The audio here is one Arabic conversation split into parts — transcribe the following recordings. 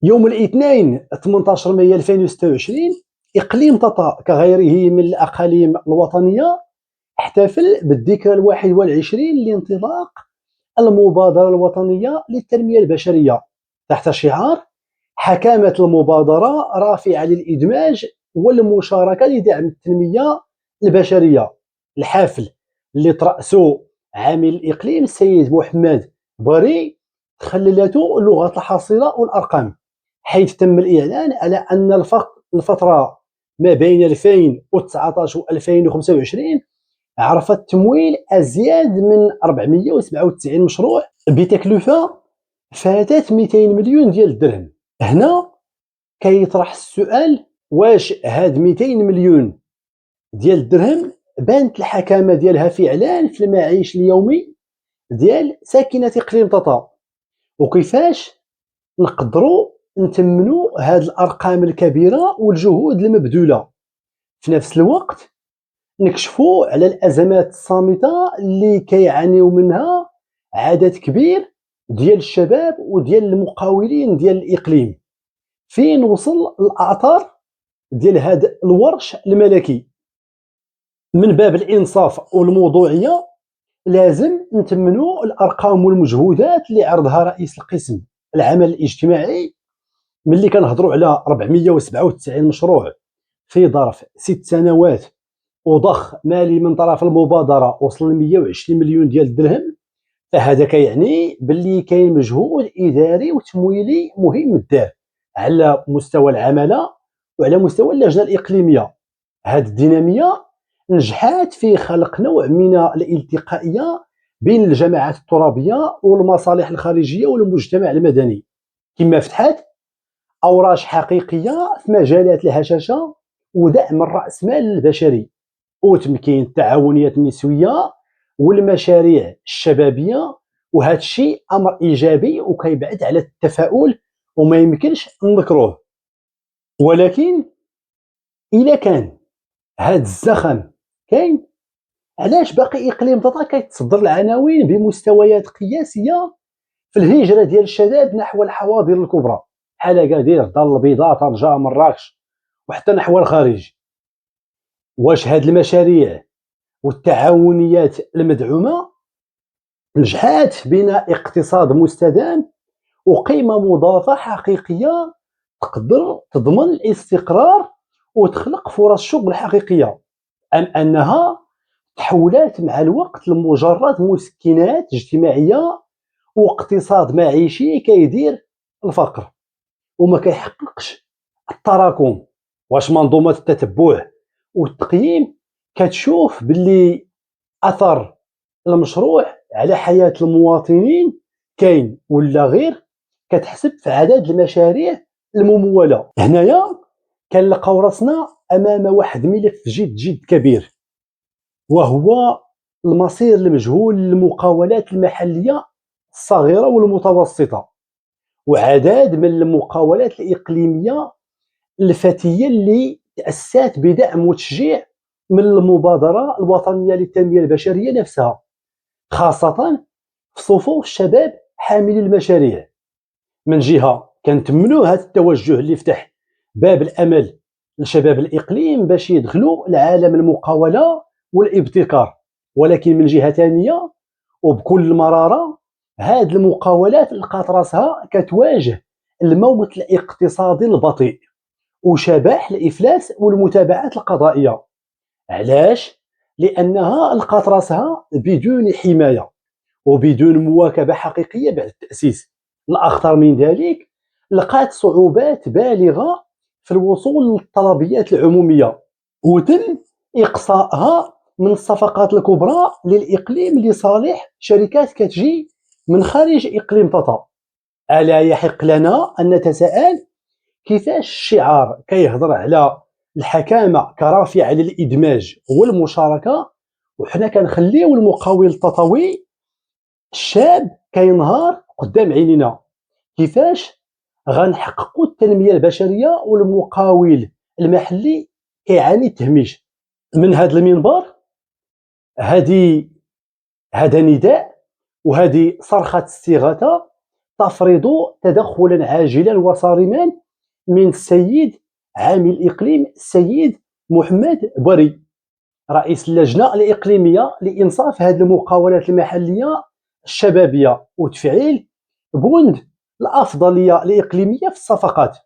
يوم الاثنين 18 مايو 2026 إقليم ططا كغيره من الأقاليم الوطنية احتفل بالذكرى 21 لانطلاق المبادرة الوطنية للتنمية البشرية تحت شعار حكامة المبادرة رافعة للإدماج والمشاركة لدعم التنمية البشرية. الحفل اللي ترأسه عامل الإقليم السيد محمد بري تخللته اللغة الحصيرة والأرقام، حيث تم الإعلان على أن الفترة ما بين 2019 و 2025 عرفت تمويل أزيد من 497 مشروع بتكلفة فاتت 200 مليون ديال الدرهم. هنا كيطرح السؤال، واش هاد 200 مليون ديال الدرهم بانت الحكامة ديالها فعلا في المعيش اليومي ديال ساكنة إقليم ططا، وكيفاش نقدروا نتمنوا هاد الأرقام الكبيرة والجهود المبذولة. في نفس الوقت نكشفوا على الأزمات الصامتة اللي كيعانيو منها عدد كبير ديال الشباب وديال المقاولين ديال الإقليم. فين وصل الأعطار ديال هذا الورش الملكي؟ من باب الإنصاف والموضوعية لازم نتمنوا الأرقام والمجهودات اللي عرضها رئيس القسم العمل الاجتماعي ملي كنهضروا على 497 مشروع في ظرف 6 سنوات وضخ مالي من طرف المبادرة وصل ل 120 مليون ديال الدرهم. فهذا كيعني باللي كاين مجهود إداري وتمويلي مهم دار على مستوى العمالة وعلى مستوى اللجنة الإقليمية. هذه الدينامية نجحت في خلق نوع من الالتقائية بين الجماعات الترابية والمصالح الخارجية والمجتمع المدني، كما فتحت أوراش حقيقية في مجالات الهشاشة ودعم الرأسمال البشري وتمكين التعاونيات النسوية والمشاريع الشبابية. وهذا الشيء أمر إيجابي وكيبعد على التفاؤل وما يمكنش نذكروه. ولكن إلا كان هذا الزخم كاين، علاش باقي إقليم ططا كيتصدر العناوين بمستويات قياسية في الهجرة ديال الشباب نحو الحواضر الكبرى بحال أكادير، الدار البيضاء، طنجة، مراكش وحتى نحو الخارج؟ واش هاد المشاريع والتعاونيات المدعومة نجحات في بناء اقتصاد مستدام وقيمة مضافة حقيقية تقدر تضمن الاستقرار وتخلق فرص شغل حقيقية، أم أنها تحولات مع الوقت لمجرد مسكنات اجتماعية واقتصاد معيشي كيدير الفقر وما كيحققش التراكم؟ واش منظومة التتبع والتقييم كتشوف باللي أثر المشروع على حياة المواطنين كاين ولا غير كتحسب في عدد المشاريع الممولة؟ هنايا كنلقاو راسنا أمام واحد ملف جد جد كبير، وهو المصير المجهول للمقاولات المحلية الصغيرة والمتوسطة وعدد من المقاولات الإقليمية الفتية اللي تأسست بدعم وتشجيع من المبادرة الوطنية للتنمية البشرية نفسها، خاصة في صفوف الشباب حاملي المشاريع. من جهة كنتمنوا هذا التوجه اللي فتح باب الأمل لشباب الإقليم باش يدخلوا لعالم المقاولة والابتكار، ولكن من جهة ثانية وبكل مرارة هذه المقاولات لقات راسها كتواجه الموت الاقتصادي البطيء وشبح الإفلاس والمتابعات القضائية. علاش؟ لأنها لقات راسها بدون حماية وبدون مواكبة حقيقية بعد التأسيس. الأخطر من ذلك، لقات صعوبات بالغة في الوصول للطلبيات العمومية وتم إقصائها من الصفقات الكبرى للإقليم لصالح شركات كتجي من خارج إقليم ططا. ألا يحق لنا أن نتساءل كيفاش الشعار كيهضر على الحكامة كرافعة للإدماج والمشاركة وحنا كنخليو المقاول التطوي الشاب كينهار قدام عينينا؟ كيفاش غنحققوا التنمية البشرية والمقاول المحلي كيعاني التهميش؟ من هذا المنبر هذا نداء وهذه صرخة استغاثة تفرض تدخلا عاجلا وصارما من السيد عامل الإقليم السيد محمد بري، رئيس اللجنة الإقليمية لإنصاف هذه المقاولات المحلية الشبابية وتفعيل بند الأفضلية الإقليمية في الصفقات،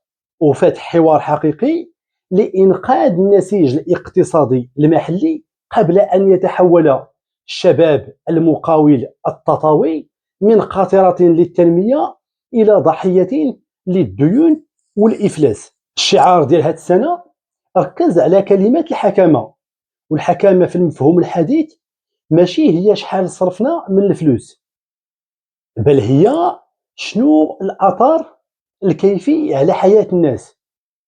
وفتح حوار حقيقي لإنقاذ النسيج الاقتصادي المحلي قبل أن يتحول الشباب المقاول التطاوي من قاطرة للتنمية إلى ضحية للديون والإفلاس. الشعار ديال هذه السنة ركز على كلمات الحكامة، والحكامة في المفهوم الحديث ماشي هي شحال صرفنا من الفلوس، بل هي شنو الأثر الكيفي على حياة الناس.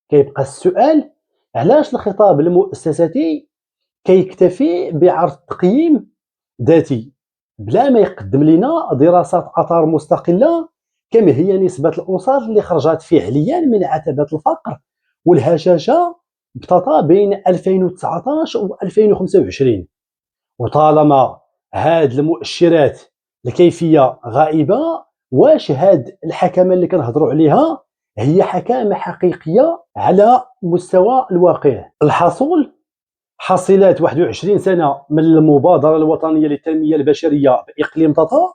كيبقى السؤال علاش الخطاب المؤسساتي كيكتفي بعرض تقييم ذاتي بلا ما يقدم لنا دراسات أثار مستقلة، كم هي نسبة الأسر اللي خرجت فعليا من عتبة الفقر والهشاشة بتاتا بين 2019 و 2025. وطالما هاد المؤشرات الكيفية غائبة، واش هاد الحكمة اللي كنهضروا عليها هي حكامة حقيقية على مستوى الواقع؟ الحصول حصيلات 21 سنة من المبادرة الوطنية للتنمية البشرية بإقليم طاطا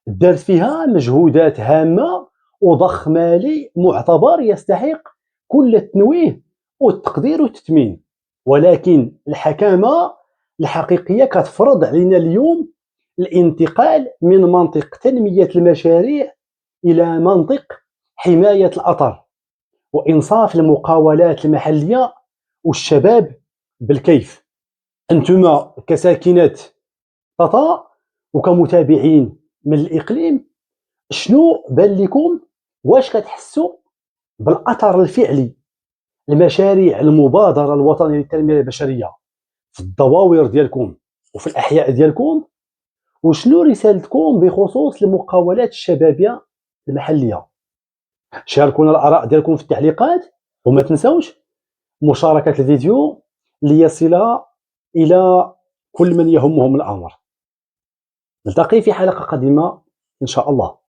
دارت فيها مجهودات هامة وضخ مالي معتبر يستحق كل التنويه والتقدير والتثمين، ولكن الحكامة الحقيقية كتفرض علينا اليوم الانتقال من منطق تنمية المشاريع إلى منطق حماية الأثر وإنصاف المقاولات المحلية والشباب بالكيف. أنتم كساكنات طاطا وكمتابعين من الإقليم، شنو بان لكم؟ واش كتحسوا بالأثر الفعلي لمشاريع المبادرة الوطنية للتنمية البشرية في الضواور ديالكم وفي الأحياء ديالكم؟ وشنو رسالتكم بخصوص المقاولات الشبابية المحلية؟ شاركونا الآراء ديالكم في التعليقات، وما تنسوش مشاركة الفيديو ليصل إلى كل من يهمهم الأمر. نلتقي في حلقة قادمة إن شاء الله.